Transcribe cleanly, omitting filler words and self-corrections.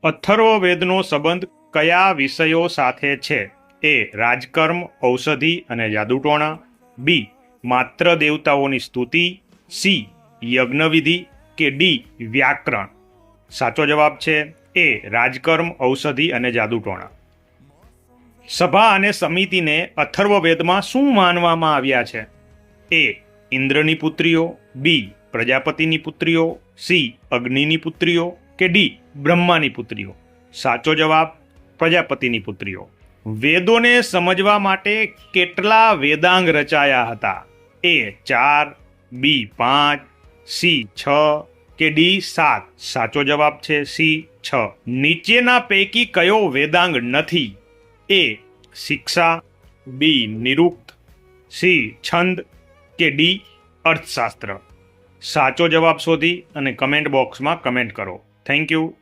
અથર્વવેદનો સંબંધ કયા વિષયો સાથે છે? એ. રાજકર્મ, ઔષધિ અને જાદુટોણા. બી. માત્ર દેવતાઓની સ્તુતિ. સી. યજ્ઞવિધિ કે ડી. વ્યાકરણ. સાચો જવાબ છે એ. રાજકર્મ, ઔષધિ અને જાદુટોણા. સભા અને સમિતિને અથર્વવેદમાં શું માનવામાં આવ્યા છે? એ. ઇન્દ્રની પુત્રીઓ. બી. પ્રજાપતિની પુત્રીઓ. સી. અગ્નિની પુત્રીઓ કે ડી. બ્રહ્માની પુત્રીઓ. સાચો જવાબ પ્રજાપતિની પુત્રીઓ. વેદોને સમજવા માટે કેટલા વેદાંગ રચાયા હતા? એ. 4. બી. 5. સી. 6 કે ડી. 7. સાચો જવાબ છે સી. 6. નીચેના પૈકી કયો વેદાંગ નથી? એ. શિક્ષા. બી. નિરુક્ત. સી. છંદ કે ડી. અર્થશાસ્ત્ર. સાચો જવાબ શોધી અને કમેન્ટ બોક્સમાં કમેન્ટ કરો. Thank you.